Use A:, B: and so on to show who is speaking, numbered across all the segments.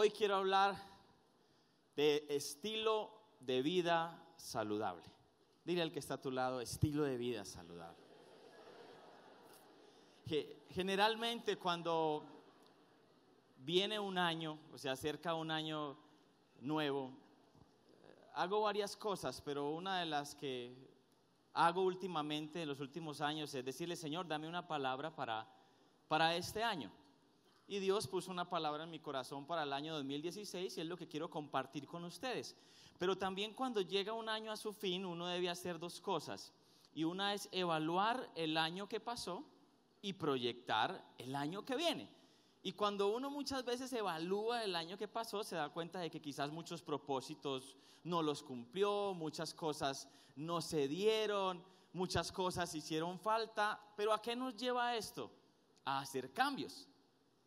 A: Hoy quiero hablar de estilo de vida saludable. Dile al que está a tu lado, estilo de vida saludable. Generalmente cuando viene un año, o se acerca un año nuevo, hago varias cosas, pero una de las que hago últimamente, en los últimos años, es decirle: Señor, dame una palabra para este año. Y Dios puso una palabra en mi corazón para el año 2016 y es lo que quiero compartir con ustedes. Pero también cuando llega un año a su fin, uno debe hacer dos cosas. Y una es evaluar el año que pasó y proyectar el año que viene. Y cuando uno muchas veces evalúa el año que pasó, se da cuenta de que quizás muchos propósitos no los cumplió, muchas cosas no se dieron, muchas cosas hicieron falta. Pero ¿a qué nos lleva esto? A hacer cambios.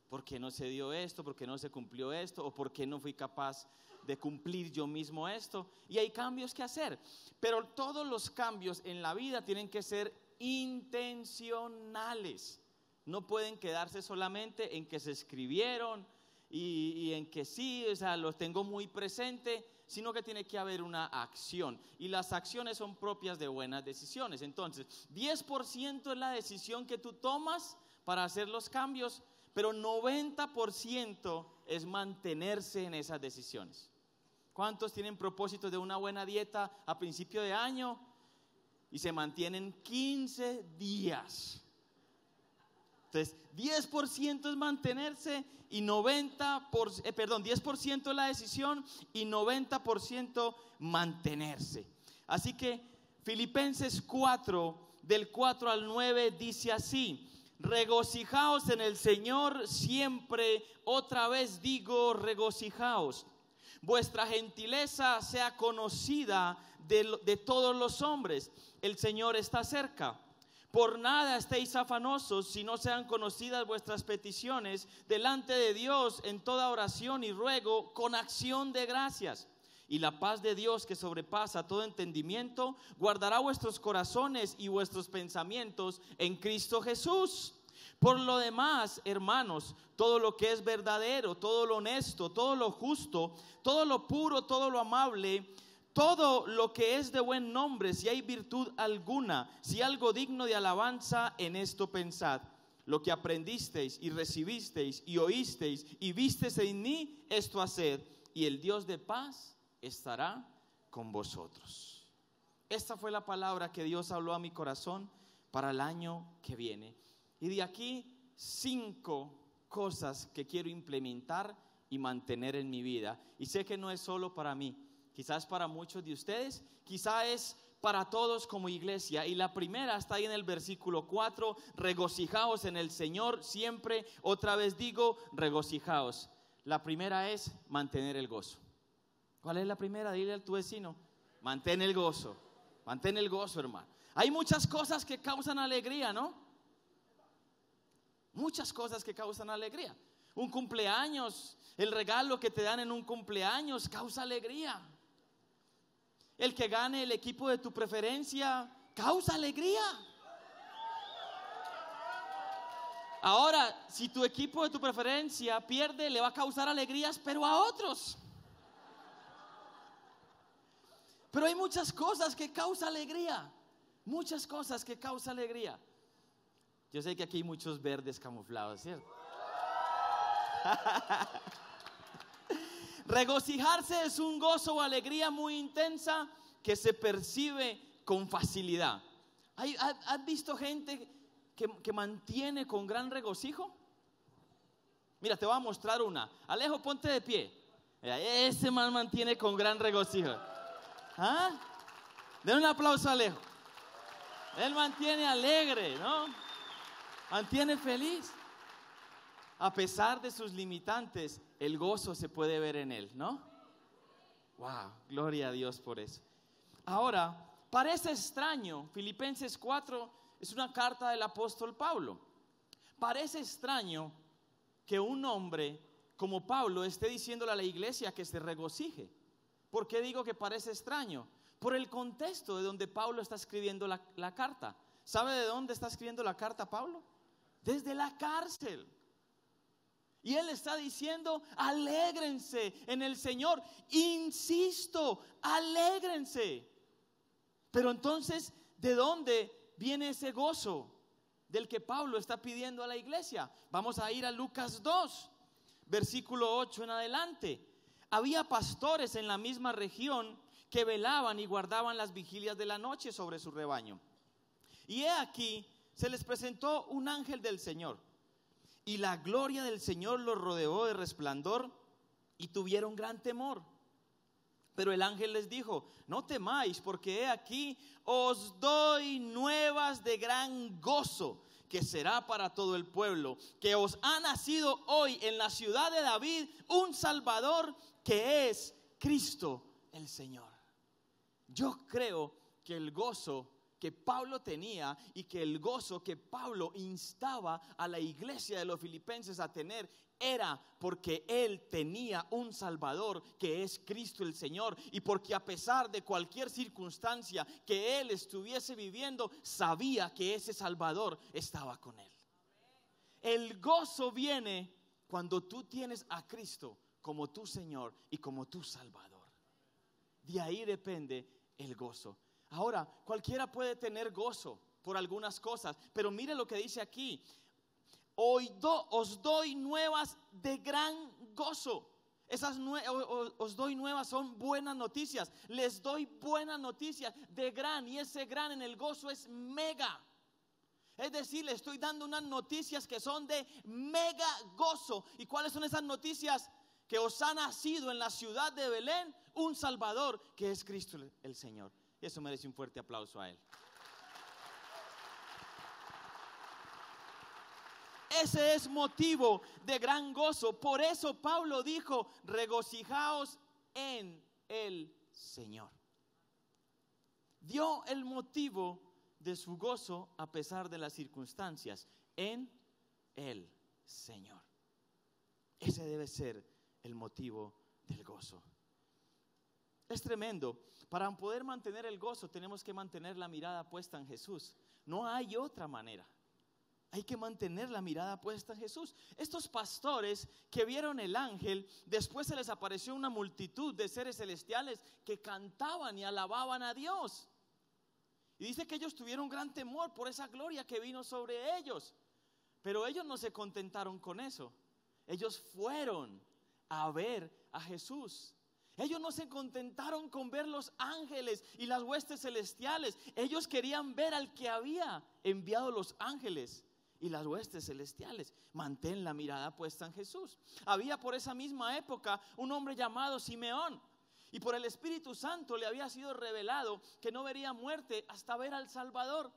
A: ¿Por qué no se dio esto? ¿Por qué no se cumplió esto? ¿O por qué no fui capaz de cumplir yo mismo esto? Y hay cambios que hacer. Pero todos los cambios en la vida tienen que ser intencionales. No pueden quedarse solamente en que se escribieron y en que sí, o sea, los tengo muy presente, sino que tiene que haber una acción. Y las acciones son propias de buenas decisiones. Entonces, 10% es la decisión que tú tomas para hacer los cambios, pero 90% es mantenerse en esas decisiones. ¿Cuántos tienen propósitos de una buena dieta a principio de año y se mantienen 15 días? Entonces, 10% es mantenerse y 10% es la decisión y 90% mantenerse. Así que Filipenses 4, del 4 al 9 dice así: regocijaos en el Señor siempre, otra vez digo, regocijaos. Vuestra gentileza sea conocida de todos los hombres, el Señor está cerca. Por nada estéis afanosos, si no sean conocidas vuestras peticiones delante de Dios en toda oración y ruego con acción de gracias. Y la paz de Dios, que sobrepasa todo entendimiento, guardará vuestros corazones y vuestros pensamientos en Cristo Jesús. Por lo demás, hermanos, todo lo que es verdadero, todo lo honesto, todo lo justo, todo lo puro, todo lo amable, todo lo que es de buen nombre, si hay virtud alguna, si algo digno de alabanza, en esto pensad. Lo que aprendisteis y recibisteis y oísteis y visteis en mí, esto haced, y el Dios de paz estará con vosotros. Esta fue la palabra que Dios habló a mi corazón para el año que viene. Y de aquí 5 cosas que quiero implementar y mantener en mi vida. Y sé que no es solo para mí, quizás para muchos de ustedes, quizás es para todos como iglesia. Y la primera está ahí en el versículo 4, regocijaos en el Señor siempre, otra vez digo, regocijaos. La primera es mantener el gozo. ¿Cuál es la primera? Dile a tu vecino: mantén el gozo, hermano. Hay muchas cosas que causan alegría, ¿no? Muchas cosas que causan alegría. Un cumpleaños, el regalo que te dan en un cumpleaños causa alegría. El que gane el equipo de tu preferencia causa alegría. Ahora, si tu equipo de tu preferencia pierde, le va a causar alegrías, pero a otros. Pero hay muchas cosas que causan alegría. Muchas cosas que causan alegría. Yo sé que aquí hay muchos verdes camuflados, ¿cierto? Regocijarse es un gozo o alegría muy intensa que se percibe con facilidad. ¿Has visto gente que mantiene con gran regocijo? Mira, te voy a mostrar una. Alejo, ponte de pie. Mira, ese man mantiene con gran regocijo. ¿Ah? Den un aplauso a Alejo. Él mantiene alegre, ¿no? Mantiene feliz. A pesar de sus limitantes, el gozo se puede ver en él, ¿no? Wow, gloria a Dios por eso. Ahora, parece extraño, Filipenses 4 es una carta del apóstol Pablo. Parece extraño que un hombre como Pablo esté diciéndole a la iglesia que se regocije. ¿Por qué digo que parece extraño? Por el contexto de donde Pablo está escribiendo la carta. ¿Sabe de dónde está escribiendo la carta Pablo? Desde la cárcel. Y Él está diciendo, alégrense en el Señor. Insisto, alégrense. Pero entonces, ¿de dónde viene ese gozo del que Pablo está pidiendo a la iglesia? Vamos a ir a Lucas 2, versículo 8 en adelante. Había pastores en la misma región que velaban y guardaban las vigilias de la noche sobre su rebaño. Y he aquí, se les presentó un ángel del Señor, y la gloria del Señor los rodeó de resplandor, y tuvieron gran temor. Pero el ángel les dijo, no temáis, porque he aquí os doy nuevas de gran gozo, que será para todo el pueblo, que os ha nacido hoy en la ciudad de David un Salvador, que es Cristo el Señor. Yo creo que el gozo que Pablo tenía y que el gozo que Pablo instaba a la iglesia de los filipenses a tener era porque él tenía un Salvador que es Cristo el Señor, y porque a pesar de cualquier circunstancia que él estuviese viviendo, sabía que ese Salvador estaba con él. El gozo viene cuando tú tienes a Cristo como tu Señor y como tu Salvador. De ahí depende el gozo. Ahora, cualquiera puede tener gozo por algunas cosas, pero mire lo que dice aquí. Hoy os doy nuevas de gran gozo. Os doy nuevas, son buenas noticias. Les doy buenas noticias de gran, y ese gran en el gozo es mega. Es decir, le estoy dando unas noticias que son de mega gozo. ¿Y cuáles son esas noticias? Que os ha nacido en la ciudad de Belén un Salvador, que es Cristo el Señor. Y eso merece un fuerte aplauso a Él. Ese es motivo de gran gozo. Por eso Pablo dijo, regocijaos en el Señor. Dio el motivo de su gozo a pesar de las circunstancias, en el Señor. Ese debe ser el motivo del gozo. Es tremendo. Para poder mantener el gozo tenemos que mantener la mirada puesta en Jesús. No hay otra manera. Hay que mantener la mirada puesta en Jesús. Estos pastores que vieron el ángel, después se les apareció una multitud de seres celestiales que cantaban y alababan a Dios. Y dice que ellos tuvieron gran temor por esa gloria que vino sobre ellos. Pero ellos no se contentaron con eso. Ellos fueron a ver a Jesús. Ellos no se contentaron con ver los ángeles y las huestes celestiales. Ellos querían ver al que había enviado los ángeles y las huestes celestiales. Mantén la mirada puesta en Jesús. Había por esa misma época un hombre llamado Simeón, y por el Espíritu Santo le había sido revelado que no vería muerte hasta ver al Salvador.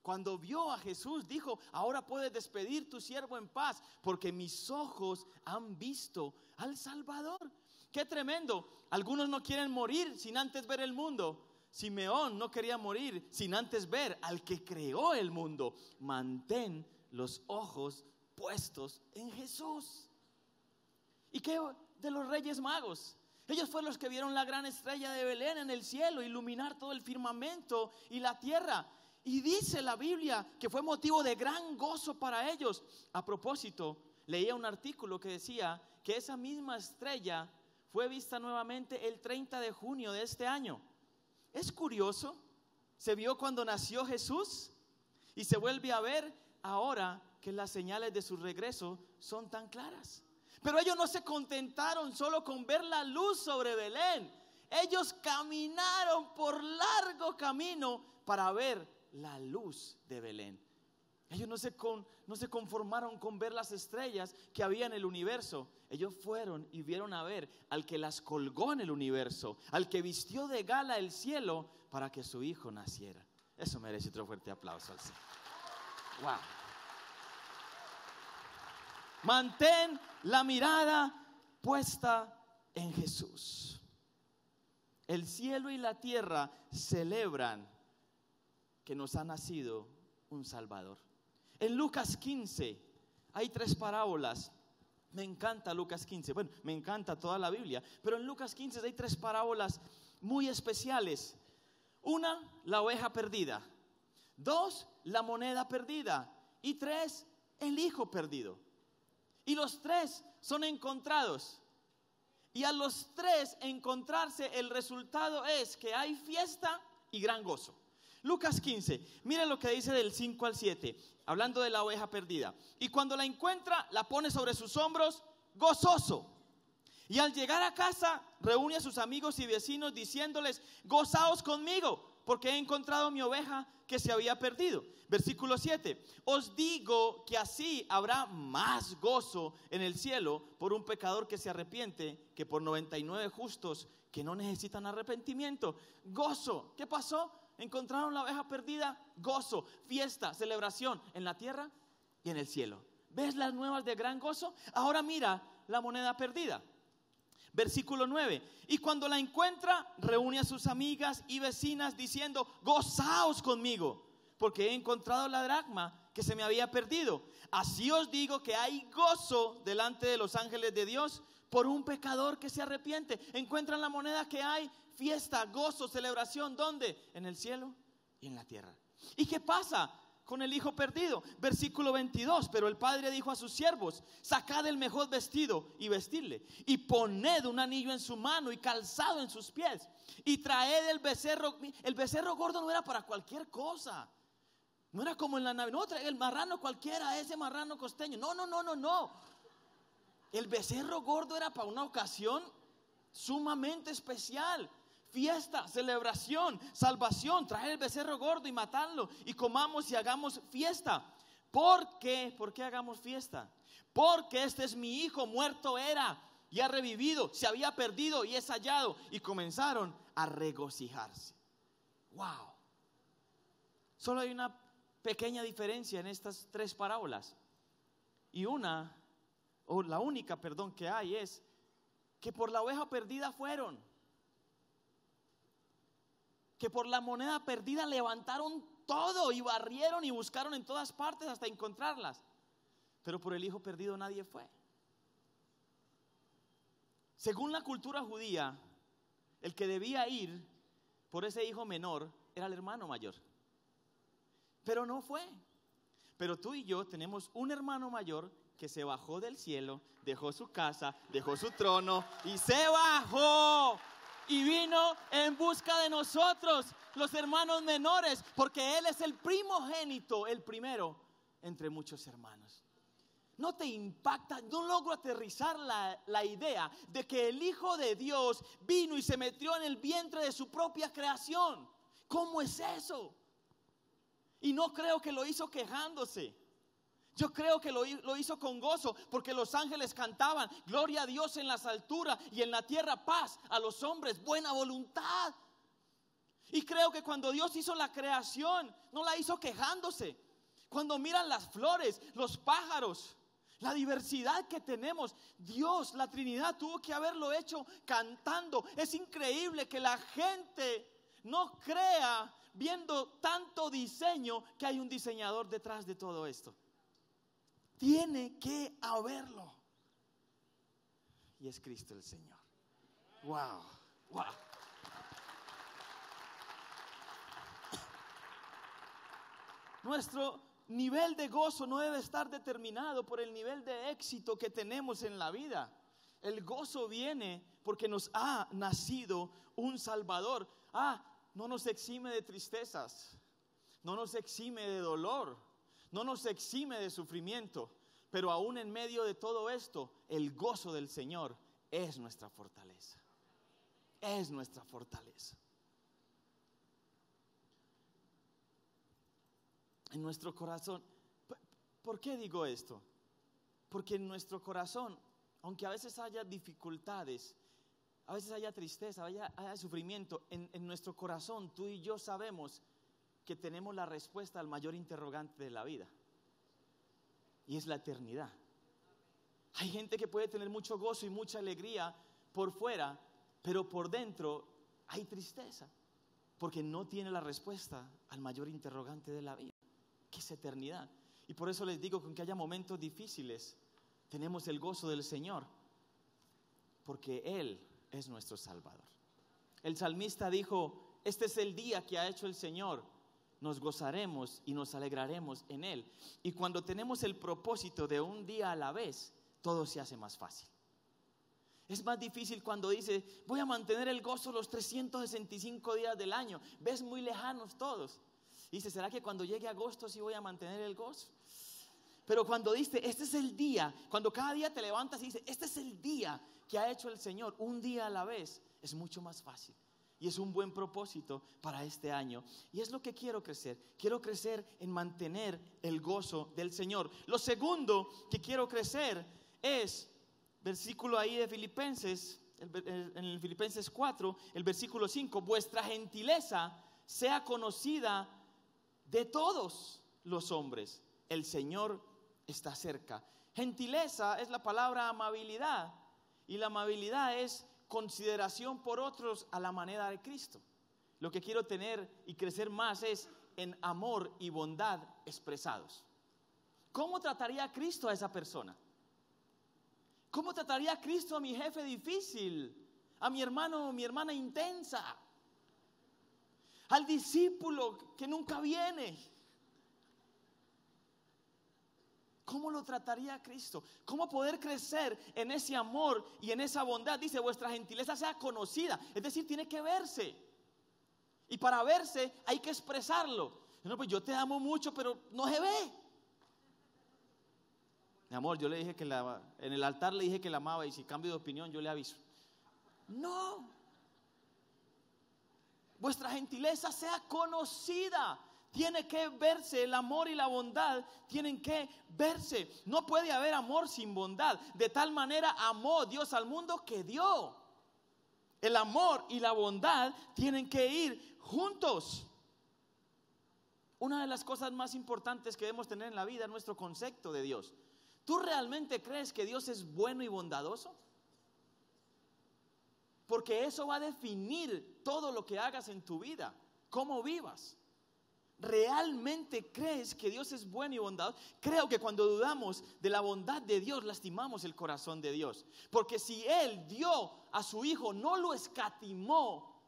A: Cuando vio a Jesús dijo, ahora puedes despedir tu siervo en paz, porque mis ojos han visto al Salvador. ¡Qué tremendo! Algunos no quieren morir sin antes ver el mundo. Simeón no quería morir sin antes ver al que creó el mundo. Mantén los ojos puestos en Jesús. ¿Y qué de los reyes magos? Ellos fueron los que vieron la gran estrella de Belén en el cielo iluminar todo el firmamento y la tierra. Y dice la Biblia que fue motivo de gran gozo para ellos. A propósito, leía un artículo que decía que esa misma estrella fue vista nuevamente el 30 de junio de este año. Es curioso, se vio cuando nació Jesús y se vuelve a ver ahora que las señales de su regreso son tan claras. Pero ellos no se contentaron solo con ver la luz sobre Belén. Ellos caminaron por largo camino para ver la luz de Belén. Ellos no se conformaron con ver las estrellas que había en el universo. Ellos fueron y vieron a ver al que las colgó en el universo, al que vistió de gala el cielo para que su hijo naciera. Eso merece otro fuerte aplauso al Señor. Wow. Mantén la mirada puesta en Jesús. El cielo y la tierra celebran que nos ha nacido un Salvador. En Lucas 15 hay 3 parábolas. Me encanta Lucas 15. Bueno, me encanta toda la Biblia, pero en Lucas 15 hay 3 parábolas muy especiales. Una, la oveja perdida. 2, la moneda perdida. Y 3, el hijo perdido. Y los tres son encontrados. Y a los tres encontrarse, el resultado es que hay fiesta y gran gozo. Lucas 15, mira lo que dice del 5 al 7, hablando de la oveja perdida. Y cuando la encuentra, la pone sobre sus hombros, gozoso. Y al llegar a casa, reúne a sus amigos y vecinos diciéndoles: gozaos conmigo, porque he encontrado mi oveja que se había perdido. Versículo 7, os digo que así habrá más gozo en el cielo por un pecador que se arrepiente que por 99 justos que no necesitan arrepentimiento. Gozo, ¿qué pasó? Encontraron la oveja perdida, gozo, fiesta, celebración en la tierra y en el cielo. ¿Ves las nuevas de gran gozo? Ahora mira la moneda perdida. Versículo 9, y cuando la encuentra, reúne a sus amigas y vecinas diciendo: gozaos conmigo, porque he encontrado la dracma que se me había perdido. Así os digo que hay gozo delante de los ángeles de Dios por un pecador que se arrepiente. Encuentran la moneda, que hay fiesta, gozo, celebración. ¿Dónde? En el cielo y en la tierra. ¿Y qué pasa con el hijo perdido? Versículo 22, pero el padre dijo a sus siervos: sacad el mejor vestido y vestidle, y poned un anillo en su mano y calzado en sus pies, y traed el becerro. El becerro gordo no era para cualquier cosa, no era como en la Navidad, no, trae el marrano cualquiera, ese marrano costeño, no. El becerro gordo era para una ocasión sumamente especial. Fiesta, celebración, salvación. Traer el becerro gordo y matarlo, y comamos y hagamos fiesta. ¿Por qué? ¿Por qué hagamos fiesta? Porque este es mi hijo, muerto era y ha revivido, se había perdido y es hallado. Y comenzaron a regocijarse. Wow. Solo hay una pequeña diferencia en estas tres parábolas. Y la única que hay es que por la oveja perdida fueron, que por la moneda perdida levantaron todo y barrieron y buscaron en todas partes hasta encontrarlas, pero por el hijo perdido nadie fue. Según la cultura judía, el que debía ir por ese hijo menor era el hermano mayor, pero no fue. Pero tú y yo tenemos un hermano mayor que se bajó del cielo, dejó su casa, dejó su trono y se bajó y vino en busca de nosotros, los hermanos menores, porque Él es el primogénito, el primero entre muchos hermanos. ¿No te impacta? No logro aterrizar la idea de que el Hijo de Dios vino y se metió en el vientre de su propia creación. ¿Cómo es eso? Y no creo que lo hizo quejándose. Yo creo que lo hizo con gozo, porque los ángeles cantaban: gloria a Dios en las alturas y en la tierra paz a los hombres, buena voluntad. Y creo que cuando Dios hizo la creación, no la hizo quejándose. Cuando miran las flores, los pájaros, la diversidad que tenemos, Dios, la Trinidad, tuvo que haberlo hecho cantando. Es increíble que la gente no crea, viendo tanto diseño, que hay un diseñador detrás de todo esto. Tiene que haberlo. Y es Cristo el Señor. Wow. Nuestro nivel de gozo no debe estar determinado por el nivel de éxito que tenemos en la vida. El gozo viene porque nos ha nacido un Salvador. No nos exime de tristezas, no nos exime de dolor, no nos exime de sufrimiento, pero aún en medio de todo esto, el gozo del Señor es nuestra fortaleza. Es nuestra fortaleza. En nuestro corazón. ¿Por qué digo esto? Porque en nuestro corazón, aunque a veces haya dificultades, a veces haya tristeza, haya sufrimiento, en nuestro corazón tú y yo sabemos que tenemos la respuesta al mayor interrogante de la vida, y es la eternidad. Hay gente que puede tener mucho gozo y mucha alegría por fuera, pero por dentro hay tristeza, porque no tiene la respuesta al mayor interrogante de la vida, que es eternidad. Y por eso les digo que aunque haya momentos difíciles, tenemos el gozo del Señor, porque Él es nuestro Salvador. El salmista dijo: este es el día que ha hecho el Señor, nos gozaremos y nos alegraremos en Él. Y cuando tenemos el propósito de un día a la vez, todo se hace más fácil. Es más difícil cuando dice, voy a mantener el gozo los 365 días del año. Ves muy lejanos todos. Dice, ¿será que cuando llegue agosto sí voy a mantener el gozo? Pero cuando dice, este es el día, cuando cada día te levantas y dices, este es el día que ha hecho el Señor, un día a la vez, es mucho más fácil. Y es un buen propósito para este año. Y es lo que quiero crecer. Quiero crecer en mantener el gozo del Señor. Lo segundo que quiero crecer es, versículo ahí de Filipenses, en el Filipenses 4, el versículo 5, vuestra gentileza sea conocida de todos los hombres. El Señor está cerca. Gentileza es la palabra amabilidad. Y la amabilidad es consideración por otros a la manera de Cristo. Lo que quiero tener y crecer más es en amor y bondad expresados. ¿Cómo trataría a Cristo a esa persona? ¿Cómo trataría a Cristo a mi jefe difícil? A mi hermano o mi hermana intensa. Al discípulo que nunca viene. ¿Cómo lo trataría a Cristo? ¿Cómo poder crecer en ese amor y en esa bondad? Dice, vuestra gentileza sea conocida. Es decir, tiene que verse. Y para verse hay que expresarlo. No, pues yo te amo mucho, pero no se ve. Mi amor, yo le dije que en el altar le dije que la amaba y si cambio de opinión yo le aviso. No. Vuestra gentileza sea conocida. Tiene que verse, el amor y la bondad tienen que verse. No puede haber amor sin bondad. De tal manera amó Dios al mundo que dio. El amor y la bondad tienen que ir juntos. Una de las cosas más importantes que debemos tener en la vida es nuestro concepto de Dios. ¿Tú realmente crees que Dios es bueno y bondadoso? Porque eso va a definir todo lo que hagas en tu vida, cómo vivas. ¿Realmente crees que Dios es bueno y bondadoso? Creo que cuando dudamos de la bondad de Dios, lastimamos el corazón de Dios. Porque si Él dio a su Hijo, no lo escatimó,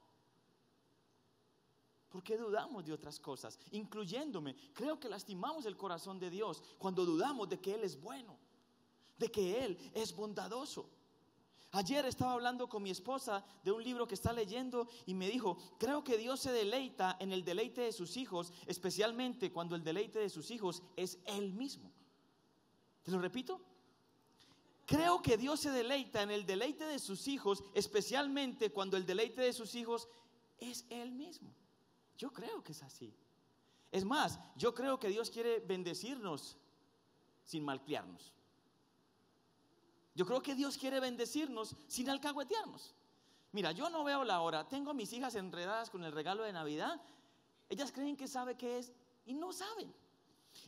A: ¿por qué dudamos de otras cosas? Incluyéndome, creo que lastimamos el corazón de Dios cuando dudamos de que Él es bueno, de que Él es bondadoso. Ayer estaba hablando con mi esposa de un libro que está leyendo y me dijo, creo que Dios se deleita en el deleite de sus hijos, especialmente cuando el deleite de sus hijos es Él mismo. ¿Te lo repito? Creo que Dios se deleita en el deleite de sus hijos, especialmente cuando el deleite de sus hijos es Él mismo. Yo creo que es así. Es más, yo creo que Dios quiere bendecirnos sin malcriarnos. Yo creo que Dios quiere bendecirnos sin alcahuetearnos. Mira, yo no veo la hora. Tengo a mis hijas enredadas con el regalo de Navidad. Ellas creen que sabe qué es y no saben.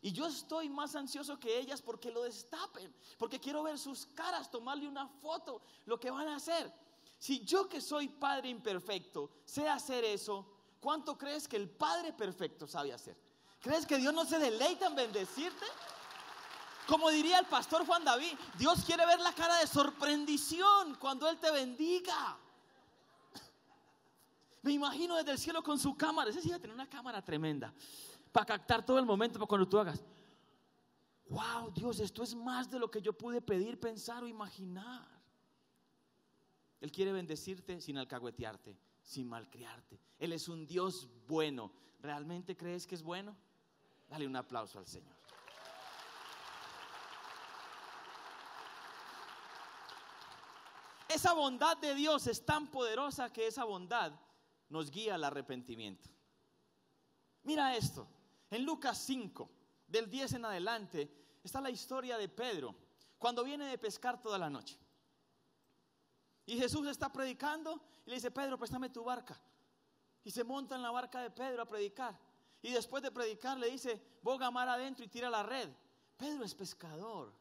A: Y yo estoy más ansioso que ellas porque lo destapen, porque quiero ver sus caras, tomarle una foto, lo que van a hacer. Si yo, que soy padre imperfecto, sé hacer eso, ¿cuánto crees que el Padre perfecto sabe hacer? ¿Crees que Dios no se deleita en bendecirte? Como diría el pastor Juan David, Dios quiere ver la cara de sorprendición cuando Él te bendiga. Me imagino desde el cielo con su cámara. Ese sí va a tener una cámara tremenda para captar todo el momento para cuando tú hagas. Wow, Dios, esto es más de lo que yo pude pedir, pensar o imaginar. Él quiere bendecirte sin alcahuetearte, sin malcriarte. Él es un Dios bueno. ¿Realmente crees que es bueno? Dale un aplauso al Señor. Esa bondad de Dios es tan poderosa que esa bondad nos guía al arrepentimiento. Mira esto, en Lucas 5, del 10 en adelante, está la historia de Pedro, cuando viene de pescar toda la noche. Y Jesús está predicando y le dice, Pedro, préstame tu barca. Y se monta en la barca de Pedro a predicar. Y después de predicar le dice, boga mar adentro y tira la red. Pedro es pescador.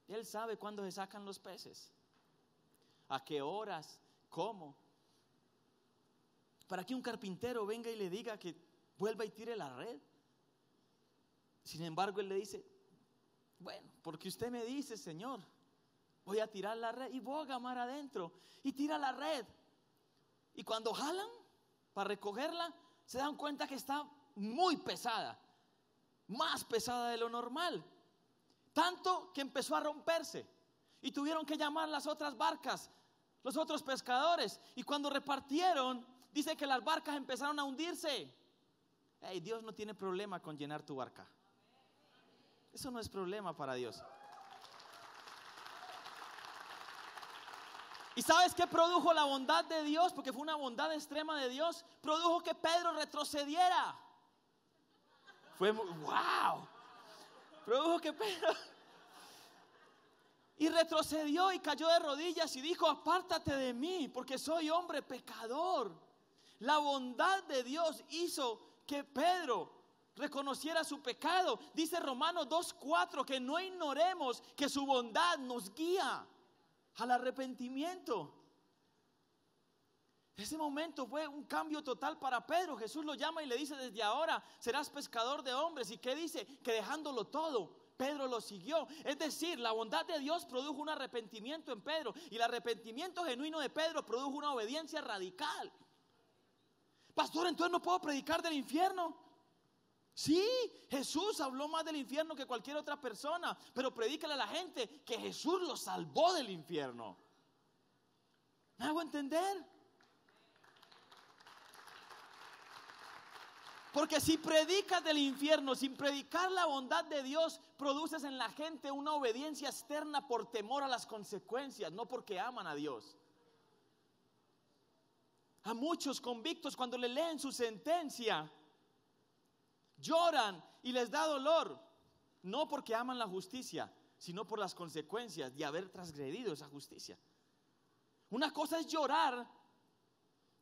A: Él sabe cuándo se sacan los peces. ¿A qué horas? ¿Cómo? Para que un carpintero venga y le diga que vuelva y tire la red. Sin embargo, él le dice, bueno, porque usted me dice, Señor, voy a tirar la red y boga mar adentro y tira la red. Y cuando jalan para recogerla, se dan cuenta que está muy pesada, más pesada de lo normal. Tanto que empezó a romperse. Y tuvieron que llamar las otras barcas, los otros pescadores. Y cuando repartieron, dice que las barcas empezaron a hundirse. Hey, Dios no tiene problema con llenar tu barca. Eso no es problema para Dios. ¿Y sabes qué produjo la bondad de Dios? Porque fue una bondad extrema de Dios. Produjo que Pedro retrocediera. Fue wow. Produjo que Pedro y retrocedió y cayó de rodillas y dijo: apártate de mí, porque soy hombre pecador. La bondad de Dios hizo que Pedro reconociera su pecado. Dice Romanos 2:4 que no ignoremos que su bondad nos guía al arrepentimiento. Ese momento fue un cambio total para Pedro. Jesús lo llama y le dice: desde ahora serás pescador de hombres. ¿Y qué dice? Que dejándolo todo, Pedro lo siguió. Es decir, la bondad de Dios produjo un arrepentimiento en Pedro, y el arrepentimiento genuino de Pedro produjo una obediencia radical. Pastor, entonces no puedo predicar del infierno. Sí, Jesús habló más del infierno que cualquier otra persona, pero predícale a la gente que Jesús los salvó del infierno. ¿Me hago entender? Porque si predicas del infierno sin predicar la bondad de Dios, produces en la gente una obediencia externa por temor a las consecuencias, no porque aman a Dios. A muchos convictos, cuando le leen su sentencia, lloran y les da dolor, no porque aman la justicia, sino por las consecuencias de haber transgredido esa justicia. Una cosa es llorar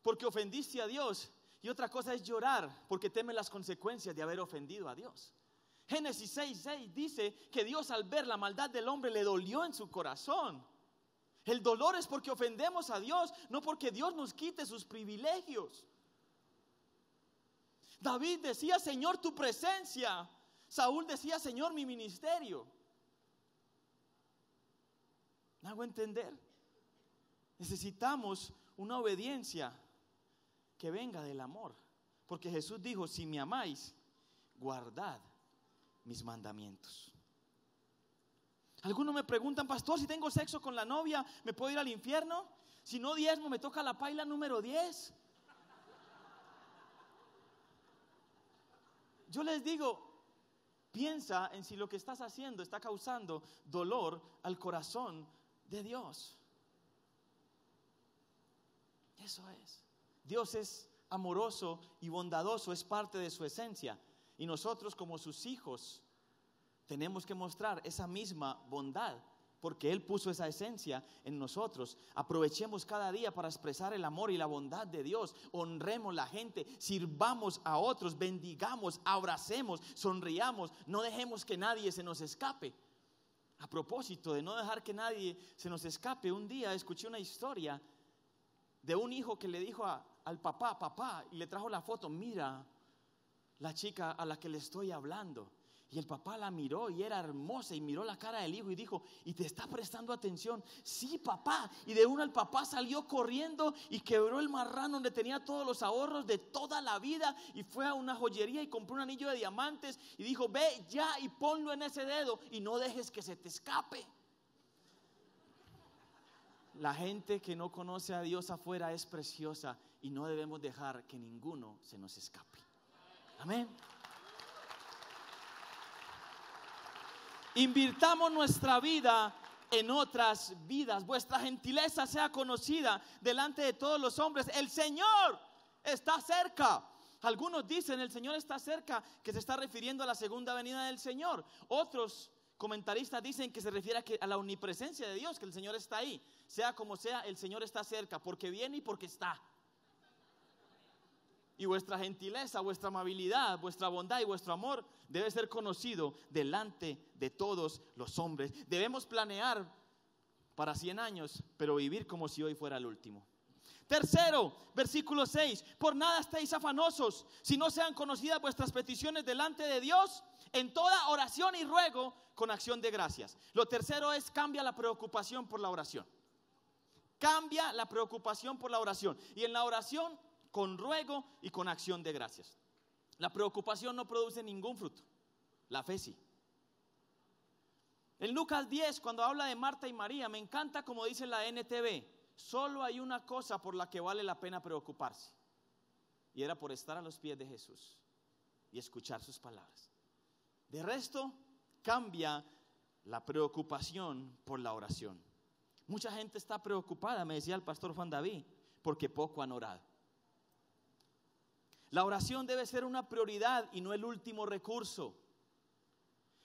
A: porque ofendiste a Dios, y otra cosa es llorar porque temes las consecuencias de haber ofendido a Dios. Génesis 6:6 dice que Dios, al ver la maldad del hombre, le dolió en su corazón. El dolor es porque ofendemos a Dios, no porque Dios nos quite sus privilegios. David decía: Señor, tu presencia. Saúl decía: Señor, mi ministerio. ¿Me hago entender? Necesitamos una obediencia que venga del amor, porque Jesús dijo: si me amáis, guardad mis mandamientos. Algunos me preguntan: pastor, si tengo sexo con la novia, ¿me puedo ir al infierno? Si no diezmo, me toca la paila número 10. Yo les digo, piensa en si lo que estás haciendo está causando dolor al corazón de Dios. Eso es. Dios es amoroso y bondadoso, es parte de su esencia. Y nosotros, como sus hijos, tenemos que mostrar esa misma bondad, porque Él puso esa esencia en nosotros. Aprovechemos cada día para expresar el amor y la bondad de Dios. Honremos la gente, sirvamos a otros, bendigamos, abracemos, sonriamos. No dejemos que nadie se nos escape. A propósito de no dejar que nadie se nos escape, un día escuché una historia de un hijo que le dijo al papá: papá, y le trajo la foto: mira la chica a la que le estoy hablando. Y el papá la miró y era hermosa, y miró la cara del hijo y dijo: ¿y te está prestando atención? Sí, papá. Y de una el papá salió corriendo y quebró el marrano donde tenía todos los ahorros de toda la vida, y fue a una joyería y compró un anillo de diamantes y dijo: ve ya y ponlo en ese dedo y no dejes que se te escape. La gente que no conoce a Dios afuera es preciosa, y no debemos dejar que ninguno se nos escape. Amén. Invirtamos nuestra vida en otras vidas. Vuestra gentileza sea conocida delante de todos los hombres. El Señor está cerca. Algunos dicen: el Señor está cerca, que se está refiriendo a la segunda venida del Señor. Otros comentaristas dicen que se refiere a la omnipresencia de Dios, que el Señor está ahí. Sea como sea, el Señor está cerca, porque viene y porque está. Y vuestra gentileza, vuestra amabilidad, vuestra bondad y vuestro amor debe ser conocido delante de todos los hombres. Debemos planear para 100 años, pero vivir como si hoy fuera el último. Tercero, versículo 6: por nada estéis afanosos, si no sean conocidas vuestras peticiones delante de Dios, en toda oración y ruego con acción de gracias. Lo tercero es: cambia la preocupación por la oración. Cambia la preocupación por la oración. Y en la oración, con ruego y con acción de gracias. La preocupación no produce ningún fruto, la fe sí. En Lucas 10, cuando habla de Marta y María, me encanta como dice la NTV, solo hay una cosa por la que vale la pena preocuparse. Y era por estar a los pies de Jesús y escuchar sus palabras. De resto, cambia la preocupación por la oración. Mucha gente está preocupada, me decía el pastor Juan David, porque poco han orado. La oración debe ser una prioridad y no el último recurso.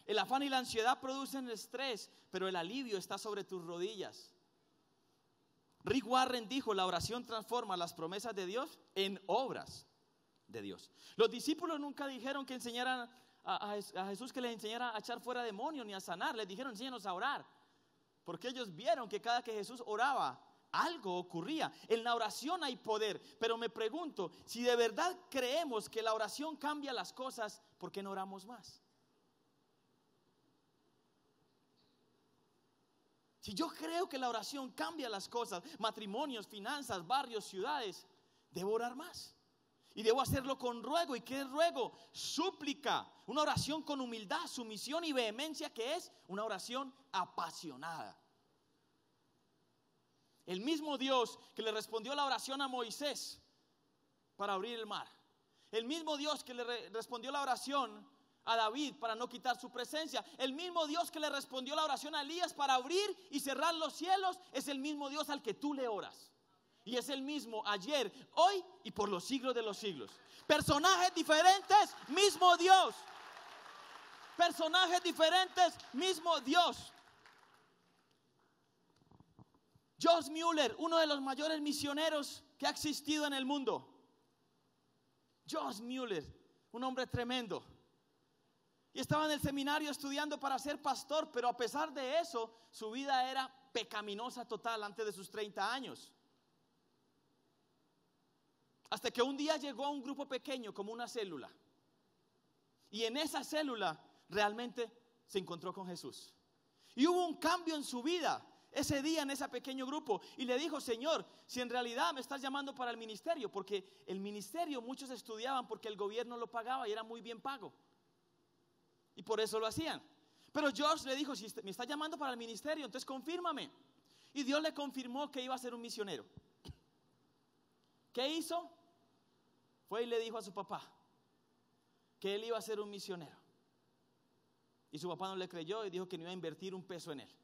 A: El afán y la ansiedad producen estrés, pero el alivio está sobre tus rodillas. Rick Warren dijo, la oración transforma las promesas de Dios en obras de Dios. Los discípulos nunca dijeron que enseñaran a Jesús que les enseñara a echar fuera demonios ni a sanar. Les dijeron, enséñanos a orar. Porque ellos vieron que cada que Jesús oraba, algo ocurría. En la oración hay poder. Pero me pregunto, si de verdad creemos que la oración cambia las cosas, ¿por qué no oramos más? Si yo creo que la oración cambia las cosas, matrimonios, finanzas, barrios, ciudades, debo orar más. Y debo hacerlo con ruego. ¿Y qué es ruego? Súplica. Una oración con humildad, sumisión y vehemencia, que es una oración apasionada. El mismo Dios que le respondió la oración a Moisés para abrir el mar. El mismo Dios que le respondió la oración a David para no quitar su presencia. El mismo Dios que le respondió la oración a Elías para abrir y cerrar los cielos, es el mismo Dios al que tú le oras. Y es el mismo ayer, hoy y por los siglos de los siglos. Personajes diferentes, mismo Dios. Personajes diferentes, mismo Dios. George Mueller, uno de los mayores misioneros que ha existido en el mundo. George Mueller, un hombre tremendo. Y estaba en el seminario estudiando para ser pastor, pero a pesar de eso, su vida era pecaminosa total antes de sus 30 años. Hasta que un día llegó a un grupo pequeño como una célula. Y en esa célula realmente se encontró con Jesús. Y hubo un cambio en su vida ese día en ese pequeño grupo. Y le dijo, Señor, si en realidad me estás llamando para el ministerio, porque el ministerio muchos estudiaban porque el gobierno lo pagaba y era muy bien pago. Y por eso lo hacían. Pero George le dijo, si me está llamando para el ministerio, entonces confírmame. Y Dios le confirmó que iba a ser un misionero. ¿Qué hizo? Fue y le dijo a su papá que él iba a ser un misionero. Y su papá no le creyó y dijo que no iba a invertir un peso en él.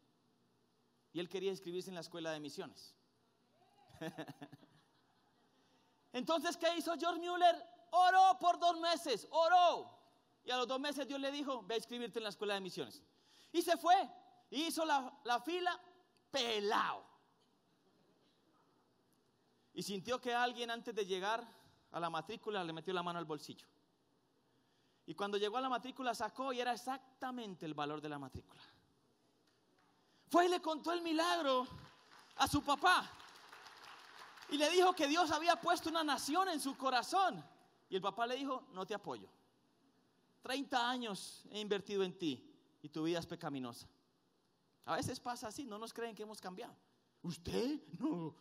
A: Y él quería inscribirse en la escuela de misiones. Entonces, ¿qué hizo George Mueller? Oró por 2 meses, oró. Y a los 2 meses Dios le dijo, ve a inscribirte en la escuela de misiones. Y se fue, y hizo la fila pelao. Y sintió que alguien antes de llegar a la matrícula le metió la mano al bolsillo. Y cuando llegó a la matrícula sacó y era exactamente el valor de la matrícula. Fue y le contó el milagro a su papá. Y le dijo que Dios había puesto una nación en su corazón. Y el papá le dijo, no te apoyo. 30 años he invertido en ti y tu vida es pecaminosa. A veces pasa así, no nos creen que hemos cambiado. ¿Usted? No.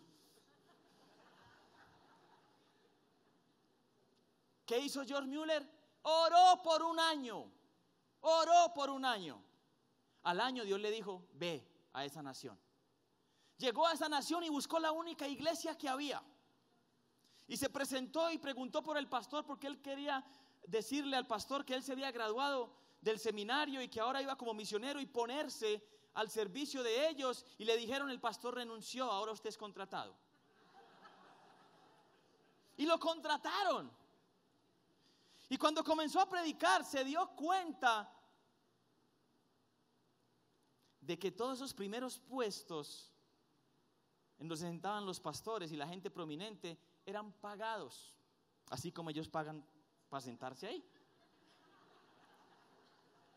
A: ¿Qué hizo George Mueller? Oró por un año. Oró por un año. Al año Dios le dijo, ve a esa nación. Llegó a esa nación y buscó la única iglesia que había. Y se presentó y preguntó por el pastor porque él quería decirle al pastor que él se había graduado del seminario y que ahora iba como misionero y ponerse al servicio de ellos. Y le dijeron, el pastor renunció, ahora usted es contratado. Y lo contrataron. Y cuando comenzó a predicar se dio cuenta de que todos esos primeros puestos en donde se sentaban los pastores y la gente prominente eran pagados, así como ellos pagan para sentarse ahí.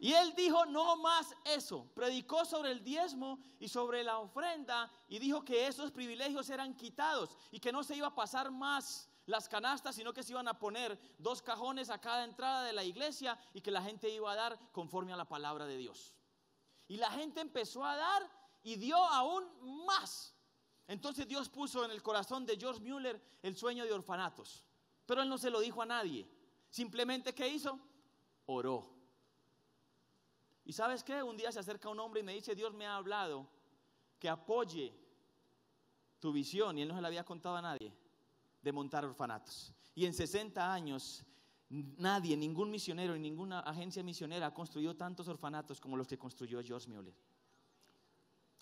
A: Y él dijo, no más eso. Predicó sobre el diezmo y sobre la ofrenda y dijo que esos privilegios eran quitados y que no se iba a pasar más las canastas, sino que se iban a poner 2 cajones a cada entrada de la iglesia y que la gente iba a dar conforme a la palabra de Dios. Y la gente empezó a dar y dio aún más. Entonces Dios puso en el corazón de George Mueller el sueño de orfanatos. Pero él no se lo dijo a nadie. Simplemente, ¿qué hizo? Oró. ¿Y sabes qué? Un día se acerca un hombre y me dice, Dios me ha hablado que apoye tu visión, y él no se la había contado a nadie, de montar orfanatos. Y en 60 años, nadie, ningún misionero y ninguna agencia misionera ha construido tantos orfanatos como los que construyó George Mueller.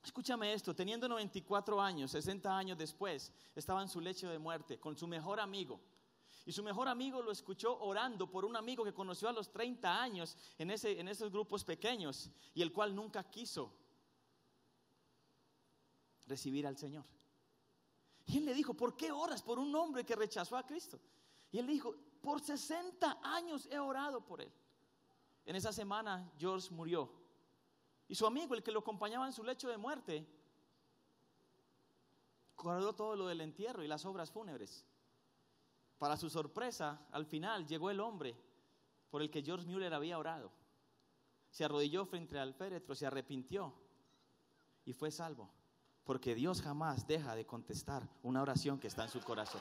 A: Escúchame esto, teniendo 94 años, 60 años después, estaba en su lecho de muerte con su mejor amigo. Y su mejor amigo lo escuchó orando por un amigo que conoció a los 30 años en esos grupos pequeños, y el cual nunca quiso recibir al Señor. Y él le dijo, ¿por qué oras por un hombre que rechazó a Cristo? Y él le dijo, por 60 años he orado por él. En esa semana George murió. Y su amigo, el que lo acompañaba en su lecho de muerte, guardó todo lo del entierro y las obras fúnebres. Para su sorpresa, al final llegó el hombre por el que George Mueller había orado. Se arrodilló frente al féretro, se arrepintió y fue salvo. Porque Dios jamás deja de contestar una oración que está en su corazón.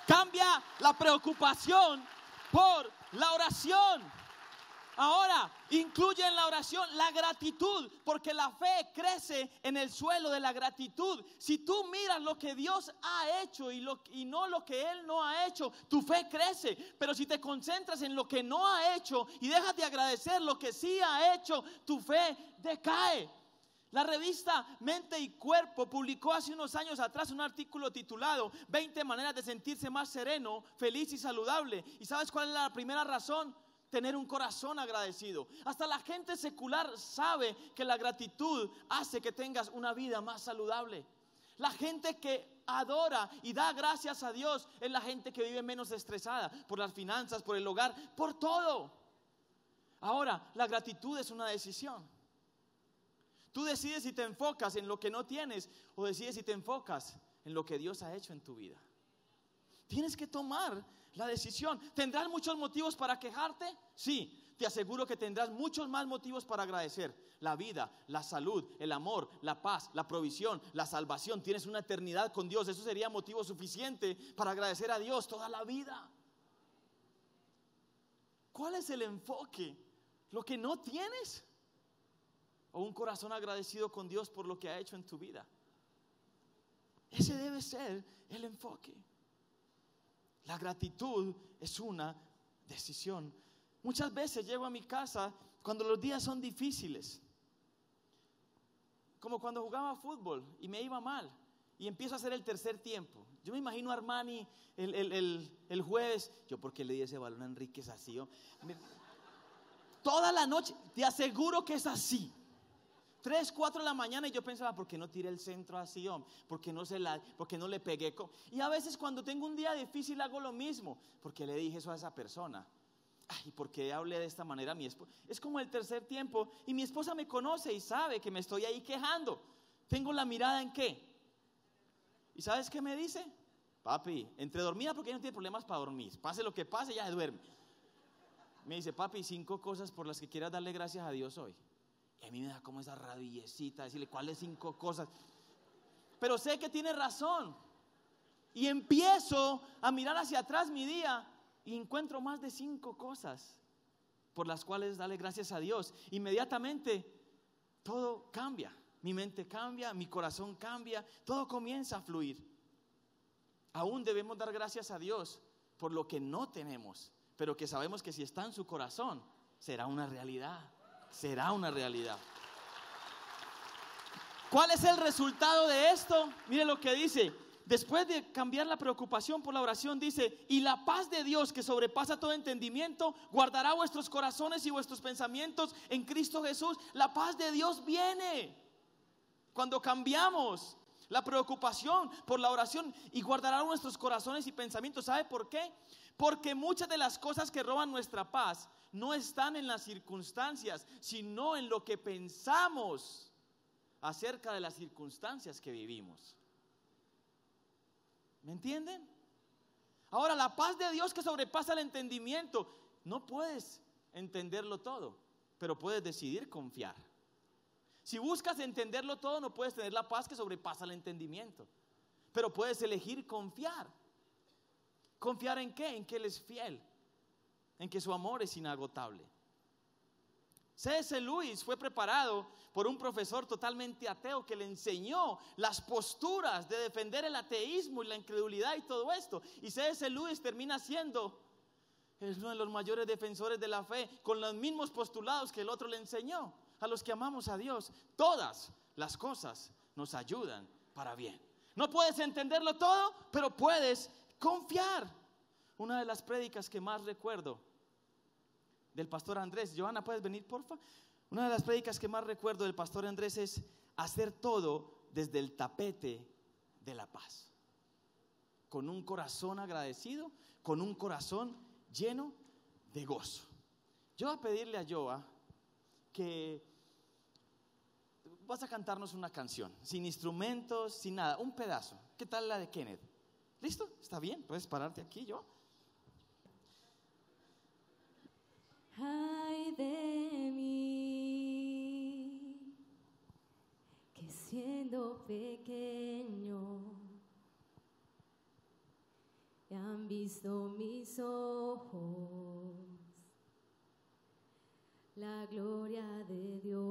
A: Cambia la preocupación por la oración. Ahora, incluye en la oración la gratitud, porque la fe crece en el suelo de la gratitud. Si tú miras lo que Dios ha hecho y no lo que Él no ha hecho, tu fe crece. Pero si te concentras en lo que no ha hecho y dejas de agradecer lo que sí ha hecho, tu fe decae. La revista Mente y Cuerpo publicó hace unos años atrás un artículo titulado 20 maneras de sentirse más sereno, feliz y saludable. ¿Y sabes cuál es la primera razón? Tener un corazón agradecido. Hasta la gente secular sabe que la gratitud hace que tengas una vida más saludable. La gente que adora y da gracias a Dios es la gente que vive menos estresada por las finanzas, por el hogar, por todo. Ahora, la gratitud es una decisión. Tú decides si te enfocas en lo que no tienes o decides si te enfocas en lo que Dios ha hecho en tu vida. Tienes que tomar la decisión. ¿Tendrás muchos motivos para quejarte? Sí, te aseguro que tendrás muchos más motivos para agradecer. La vida, la salud, el amor, la paz, la provisión, la salvación. Tienes una eternidad con Dios. Eso sería motivo suficiente para agradecer a Dios toda la vida. ¿Cuál es el enfoque? ¿Lo que no tienes? ¿O un corazón agradecido con Dios por lo que ha hecho en tu vida? Ese debe ser el enfoque. La gratitud es una decisión. Muchas veces llego a mi casa cuando los días son difíciles, como cuando jugaba fútbol y me iba mal y empiezo a hacer el tercer tiempo. Yo me imagino a Armani el jueves. Yo, ¿por qué le di ese balón a Enríquez así? Toda la noche, te aseguro que es así. 3, 4 de la mañana y yo pensaba, ¿por qué no tiré el centro así, hombre? ¿Por qué no le pegué? Y a veces cuando tengo un día difícil hago lo mismo. ¿Por qué le dije eso a esa persona? Ay, ¿por qué hablé de esta manera a mi esposa? Es como el tercer tiempo y mi esposa me conoce y sabe que me estoy ahí quejando. ¿Tengo la mirada en qué? ¿Y sabes qué me dice? Papi, entre dormida, porque ella no tiene problemas para dormir. Pase lo que pase, ya se duerme. Me dice, papi, 5 cosas por las que quieras darle gracias a Dios hoy. Y a mí me da como esa rabillecita decirle, ¿cuáles 5 cosas? Pero sé que tiene razón. Y empiezo a mirar hacia atrás mi día y encuentro más de 5 cosas por las cuales darle gracias a Dios. Inmediatamente todo cambia. Mi mente cambia, mi corazón cambia, todo comienza a fluir. Aún debemos dar gracias a Dios por lo que no tenemos, pero que sabemos que si está en su corazón, será una realidad. Será una realidad. ¿Cuál es el resultado de esto? Mire lo que dice. Después de cambiar la preocupación por la oración, dice, y la paz de Dios que sobrepasa todo entendimiento, guardará vuestros corazones y vuestros pensamientos en Cristo Jesús. La paz de Dios viene cuando cambiamos la preocupación por la oración y guardará nuestros corazones y pensamientos. ¿Sabe por qué? Porque muchas de las cosas que roban nuestra paz no están en las circunstancias, sino en lo que pensamos acerca de las circunstancias que vivimos. ¿Me entienden? Ahora, la paz de Dios que sobrepasa el entendimiento, no puedes entenderlo todo, pero puedes decidir confiar. Si buscas entenderlo todo, no puedes tener la paz que sobrepasa el entendimiento, pero puedes elegir confiar. ¿Confiar en qué? En que Él es fiel, en que su amor es inagotable. C.S. Lewis fue preparado por un profesor totalmente ateo que le enseñó las posturas de defender el ateísmo y la incredulidad y todo esto. Y C.S. Lewis termina siendo uno de los mayores defensores de la fe, con los mismos postulados que el otro le enseñó. A los que amamos a Dios, todas las cosas nos ayudan para bien. No puedes entenderlo todo, pero puedes confiar. Una de las prédicas que más recuerdo del pastor Andrés, Johanna, ¿puedes venir, porfa? Una de las prédicas que más recuerdo del pastor Andrés es hacer todo desde el tapete de la paz, con un corazón agradecido, con un corazón lleno de gozo. Yo voy a pedirle a Joa que vas a cantarnos una canción, sin instrumentos, sin nada, un pedazo. ¿Qué tal la de Kenneth? ¿Listo? ¿Está bien? ¿Puedes pararte aquí, Joa?
B: Ay de mí, que siendo pequeño han visto mis ojos la gloria de Dios.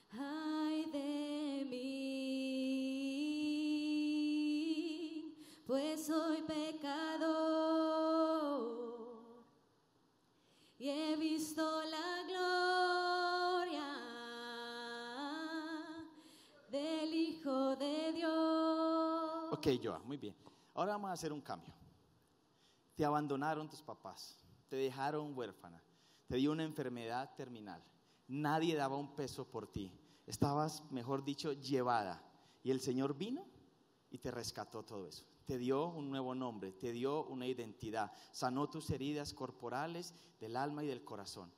B: Ay de mí, pues soy pecador y he visto la gloria del Hijo de Dios.
A: Ok, Joa, muy bien. Ahora vamos a hacer un cambio. Te abandonaron tus papás, te dejaron huérfana, te dio una enfermedad terminal, nadie daba un peso por ti, estabas, mejor dicho, llevada, y el Señor vino y te rescató todo eso. Te dio un nuevo nombre, te dio una identidad, sanó tus heridas corporales, del alma y del corazón.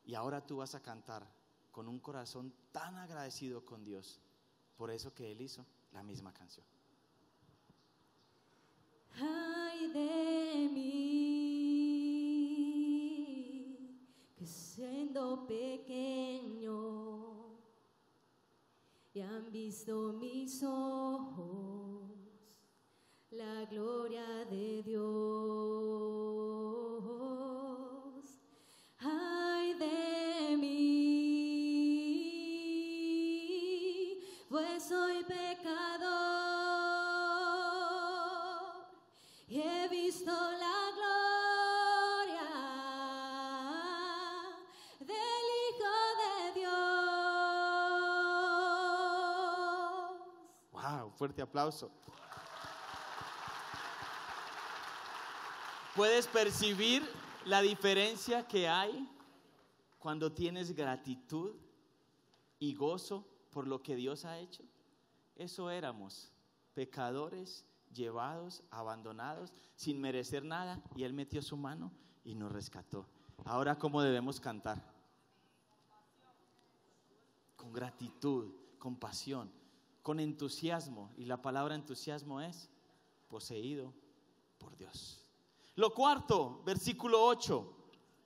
A: Y ahora tú vas a cantar con un corazón tan agradecido con Dios por eso que Él hizo la misma canción.
B: Ay de mí, que siendo pequeño y han visto mis ojos la gloria de Dios. Ay de mí, pues soy pecador y he visto la gloria del Hijo de Dios.
A: ¡Wow! Fuerte aplauso. ¿Puedes percibir la diferencia que hay cuando tienes gratitud y gozo por lo que Dios ha hecho? Eso éramos, pecadores, llevados, abandonados, sin merecer nada, y Él metió su mano y nos rescató. Ahora, ¿cómo debemos cantar? Con gratitud, con pasión, con entusiasmo, y la palabra entusiasmo es poseído por Dios. Lo cuarto, versículo 8.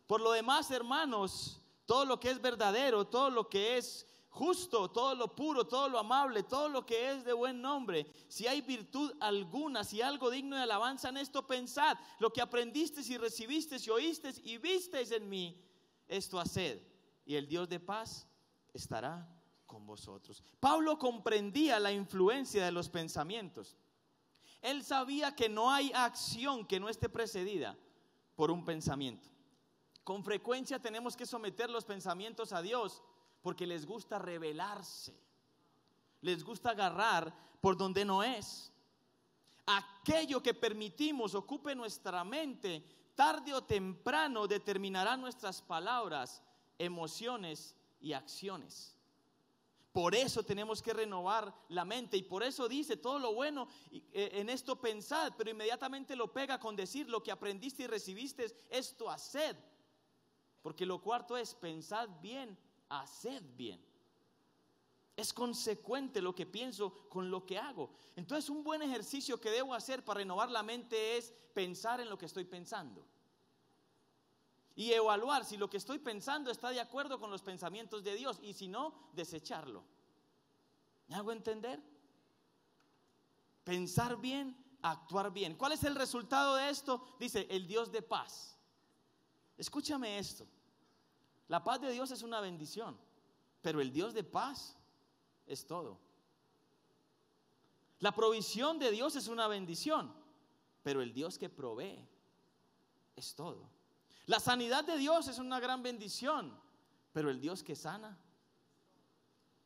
A: Por lo demás, hermanos, todo lo que es verdadero, todo lo que es justo, todo lo puro, todo lo amable, todo lo que es de buen nombre, si hay virtud alguna, si algo digno de alabanza, en esto pensad. Lo que aprendisteis y recibisteis y oísteis y visteis en mí, esto haced, y el Dios de paz estará con vosotros. Pablo comprendía la influencia de los pensamientos. Él sabía que no hay acción que no esté precedida por un pensamiento. Con frecuencia tenemos que someter los pensamientos a Dios porque les gusta rebelarse, les gusta agarrar por donde no es. Aquello que permitimos ocupe nuestra mente, tarde o temprano determinará nuestras palabras, emociones y acciones. Por eso tenemos que renovar la mente, y por eso dice todo lo bueno en esto pensad, pero inmediatamente lo pega con decir lo que aprendiste y recibiste, esto haced. Porque lo cuarto es pensad bien, haced bien. Es consecuente lo que pienso con lo que hago. Entonces, un buen ejercicio que debo hacer para renovar la mente es pensar en lo que estoy pensando y evaluar si lo que estoy pensando está de acuerdo con los pensamientos de Dios, y si no, desecharlo. ¿Me hago entender? Pensar bien, actuar bien. ¿Cuál es el resultado de esto? Dice, el Dios de paz Escúchame esto. La paz de Dios es una bendición, pero el Dios de paz es todo. La provisión de Dios es una bendición, pero el Dios que provee es todo. La sanidad de Dios es una gran bendición, pero el Dios que sana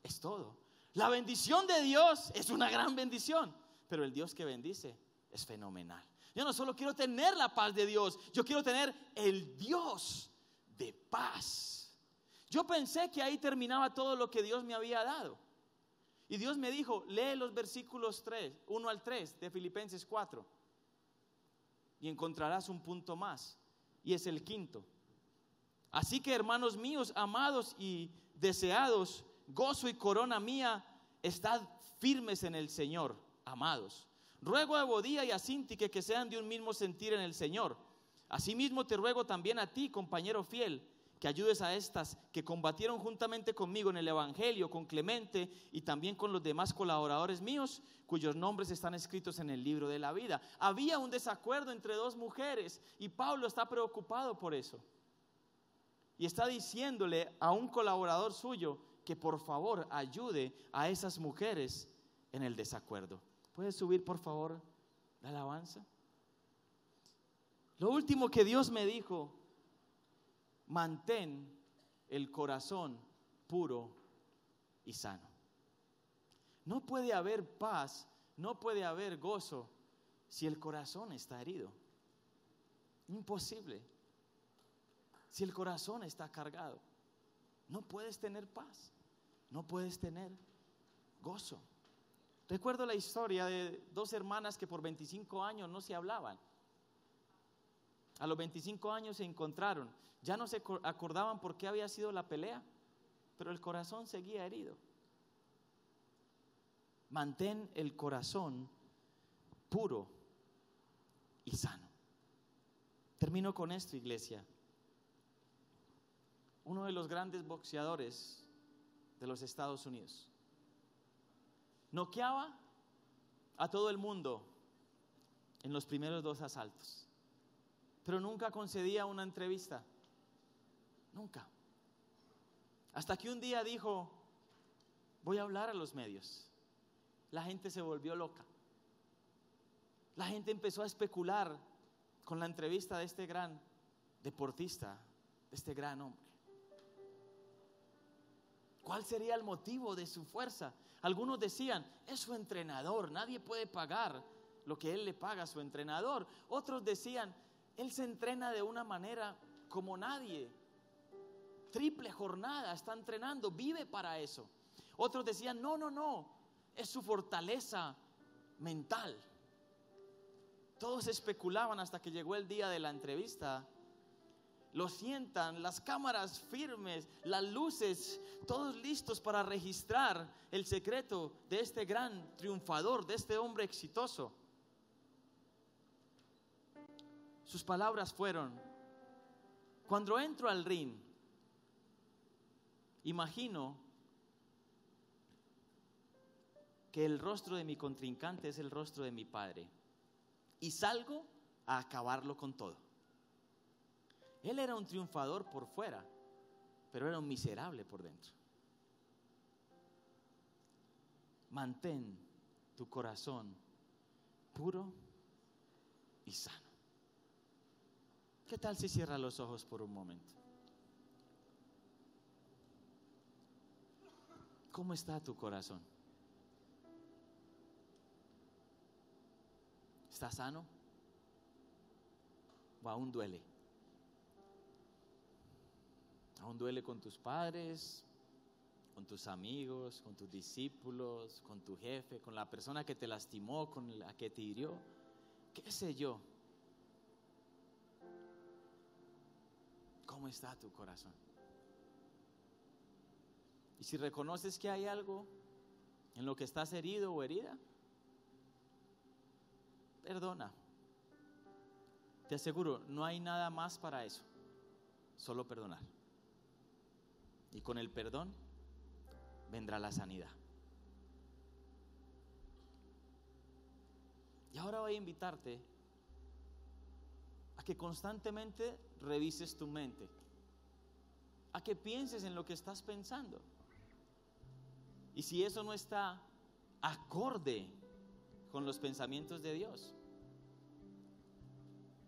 A: es todo. La bendición de Dios es una gran bendición, pero el Dios que bendice es fenomenal. Yo no solo quiero tener la paz de Dios, yo quiero tener el Dios de paz. Yo pensé que ahí terminaba todo lo que Dios me había dado. Y Dios me dijo, lee los versículos 1 al 3 de Filipenses 4 y encontrarás un punto más, y es el quinto. Así que, hermanos míos, amados y deseados, gozo y corona mía, estad firmes en el Señor, amados. Ruego a Evodía y a Síntique que sean de un mismo sentir en el Señor. Asimismo te ruego también a ti, compañero fiel, que ayudes a estas que combatieron juntamente conmigo en el Evangelio, con Clemente y también con los demás colaboradores míos, cuyos nombres están escritos en el libro de la vida. Había un desacuerdo entre dos mujeres y Pablo está preocupado por eso. Y está diciéndole a un colaborador suyo que por favor ayude a esas mujeres en el desacuerdo. ¿Puedes subir por favor la alabanza? Lo último que Dios me dijo: mantén el corazón puro y sano. No puede haber paz, no puede haber gozo si el corazón está herido. Imposible. Si el corazón está cargado, no puedes tener paz, no puedes tener gozo. Recuerdo la historia de dos hermanas que por 25 años no se hablaban. A los 25 años se encontraron. Ya no se acordaban por qué había sido la pelea, pero el corazón seguía herido. Mantén el corazón puro y sano. Termino con esto, iglesia. Uno de los grandes boxeadores de los Estados Unidos noqueaba a todo el mundo en los primeros 2 asaltos, pero nunca concedía una entrevista. Nunca. Hasta que un día dijo: voy a hablar a los medios. La gente se volvió loca. La gente empezó a especular con la entrevista de este gran deportista, de este gran hombre. ¿Cuál sería el motivo de su fuerza? Algunos decían: es su entrenador, nadie puede pagar lo que él le paga a su entrenador. Otros decían: él se entrena de una manera como nadie. Triple jornada está entrenando, vive para eso. Otros decían: no, es su fortaleza mental. Todos especulaban hasta que llegó el día de la entrevista. Lo sientan, las cámaras firmes, las luces, todos listos para registrar el secreto de este gran triunfador, de este hombre exitoso. Sus palabras fueron: cuando entro al ring, imagino que el rostro de mi contrincante es el rostro de mi padre y salgo a acabarlo con todo. Él era un triunfador por fuera, pero era un miserable por dentro. Mantén tu corazón puro y sano. ¿Qué tal si cierras los ojos por un momento? ¿Cómo está tu corazón? ¿Está sano? ¿O aún duele? ¿Aún duele con tus padres, con tus amigos, con tus discípulos, con tu jefe, con la persona que te lastimó, con la que te hirió? ¿Qué sé yo? ¿Cómo está tu corazón? Y si reconoces que hay algo en lo que estás herido o herida, perdona. Te aseguro, no hay nada más para eso, solo perdonar. Y con el perdón vendrá la sanidad. Y ahora voy a invitarte a que constantemente revises tu mente, a que pienses en lo que estás pensando. Y si eso no está acorde con los pensamientos de Dios,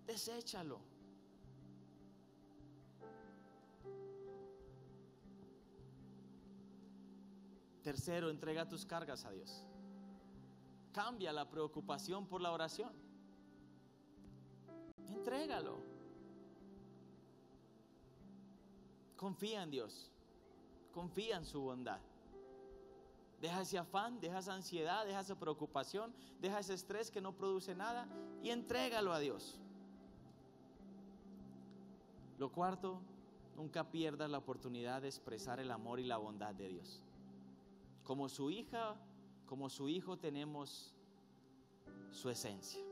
A: deséchalo. Tercero, entrega tus cargas a Dios. Cambia la preocupación por la oración. Entrégalo. Confía en Dios. Confía en su bondad. Deja ese afán, deja esa ansiedad, deja esa preocupación, deja ese estrés que no produce nada y entrégalo a Dios. Lo cuarto, nunca pierdas la oportunidad de expresar el amor y la bondad de Dios. Como su hija, como su hijo, tenemos su esencia.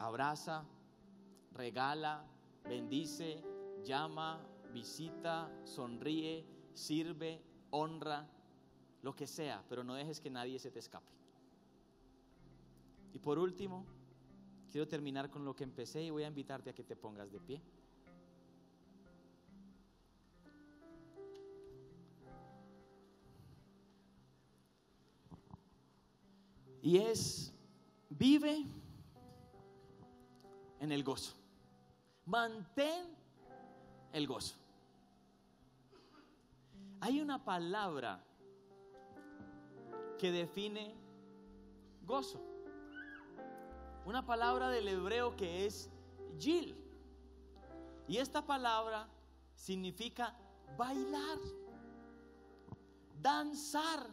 A: Abraza, regala, bendice, llama, visita, sonríe, sirve, honra, lo que sea, pero no dejes que nadie se te escape. Y por último, quiero terminar con lo que empecé y voy a invitarte a que te pongas de pie. Y es, vive en el gozo. Mantén el gozo. Hay una palabra que define gozo. Una palabra del hebreo que es yil. Y esta palabra significa bailar, danzar.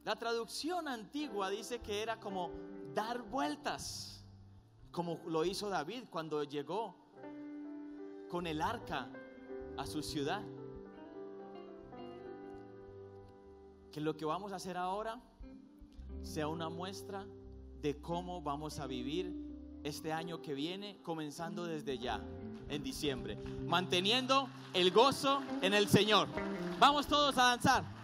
A: La traducción antigua dice que era como dar vueltas, como lo hizo David cuando llegó con el arca a su ciudad. Que lo que vamos a hacer ahora sea una muestra de cómo vamos a vivir este año que viene, comenzando desde ya, en diciembre, manteniendo el gozo en el Señor. Vamos todos a danzar.